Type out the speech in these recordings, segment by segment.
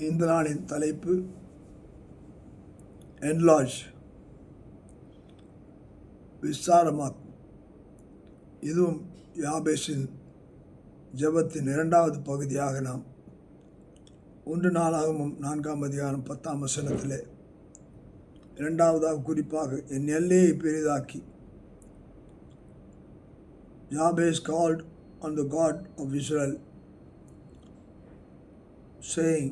இந்த நாளின் தலைப்பு என்லார்ஜ், விஸ்தாரமாக்கும். இதுவும் யாபேசின் ஜெபத்தின் இரண்டாவது பகுதியாக நாம் 1 நாளாகமம் 4ஆம் அதிகாரம் 10ஆம் வசனத்திலே இரண்டாவதாக குறிப்பாக என் எல்லையை பெரிதாக்கி, Jabez called on the God of Israel, saying,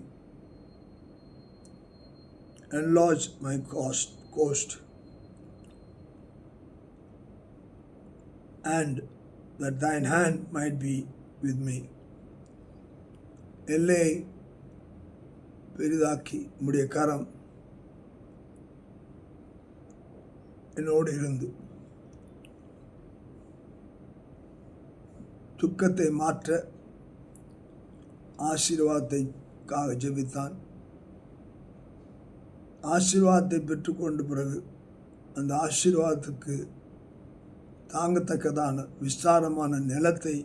enlarge my coast, and that thine hand might be with me. எல்லையை பெரிதாக்கி உம்முடைய கரம் என்னோடு இருந்து துக்கத்தை மாற்ற ஆசீர்வாதத்தைக்காக ஜெபித்தான். ஆசீர்வாதத்தை பெற்றுக்கொண்ட பிறகு அந்த ஆசீர்வாதத்துக்கு தாங்கத்தக்கதான விஸ்தாரமான நிலத்தை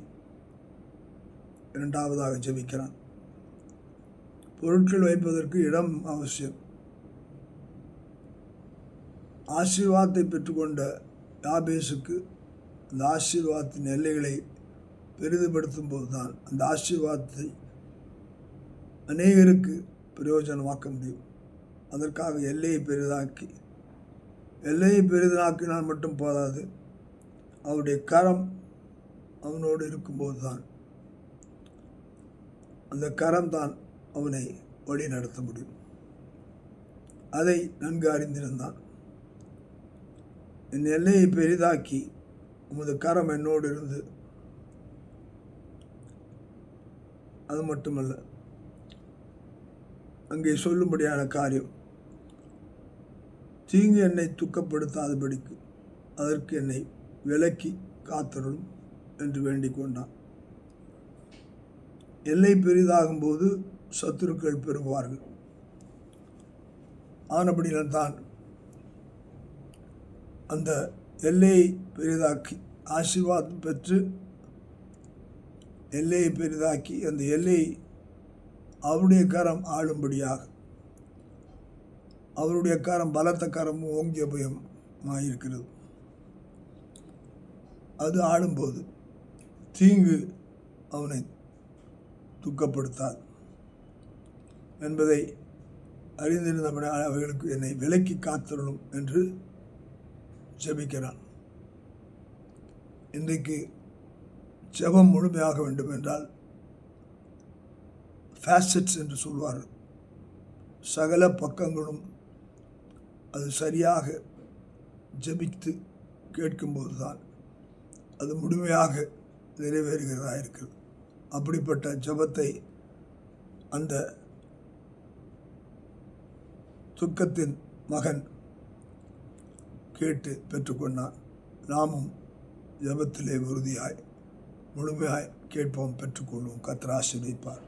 இரண்டாவதாக ஜெபிக்கிறான். பொருட்கள் வைப்பதற்கு இடம் அவசியம். ஆசீர்வாதத்தை பெற்றுக்கொண்ட யாபேசுக்கு அந்த ஆசீர்வாதத்தின் எல்லைகளை பெரிதுபடுத்தும் போது தான் அந்த ஆசீர்வாதத்தை அநேகருக்கு பிரயோஜனமாக்க முடியும். அதற்காக எல்லையை பெரிதாக்கினால் மட்டும் போதாது, அவருடைய கரம் அவனோடு இருக்கும்போது தான் அந்த கரம் தான் அவனை வழி நடத்த முடியும். அதை நன்கு அறிந்திருந்தான். என் எல்லையை பெரிதாக்கி உமது கரம் என்னோடு இருந்து, அது மட்டுமல்ல, அங்கே சொல்லும்படியான காரியம், தீங்கு என்னை துக்கப்படுத்தாதபடிக்கு அதற்கு என்னை விலக்கி காத்தருளும் என்று வேண்டிக் கொண்டான். எல்லை பெரிதாகும்போது சத்துருக்கள் பெருகுவார்கள். ஆனபடியால் தான் அந்த எல்லையை பெரிதாக்கி ஆசீர்வாதம் பெற்று எல்லையை பெரிதாக்கி அந்த எல்லையை அவருடைய கரம் ஆளும்படியாக, அவருடைய கரம் பலத்த கரமும் ஓங்கிய பயமாயிருக்கிறது. அது ஆளும்போது தீங்கு அவனை துக்கப்படுத்தாது என்பதை அறிந்திருந்தபடியால் அவைகளுக்கு என்னை விலக்கி காத்தருளும் என்று ஜெபிக்கிறான். இன்றைக்கு ஜெபம் முழுமையாக வேண்டும் என்றால் ஃபேசட்ஸ் என்று சொல்வார்கள். சகல பக்கங்களும் அது சரியாக ஜெபித்து கேட்கும்போது தான் அது முழுமையாக நிறைவேறுகிறதா இருக்கிறது. அப்படிப்பட்ட ஜெபத்தை அந்த துக்கத்தின் மகன் கேட்டு பெற்றுக்கொண்டான். நாமும் ஜெபத்திலே உறுதியாய் முழுமையாய் கேட்போம், பெற்றுக்கொள்வோம். கர்த்தர் ஆசீர்வதிப்பார்.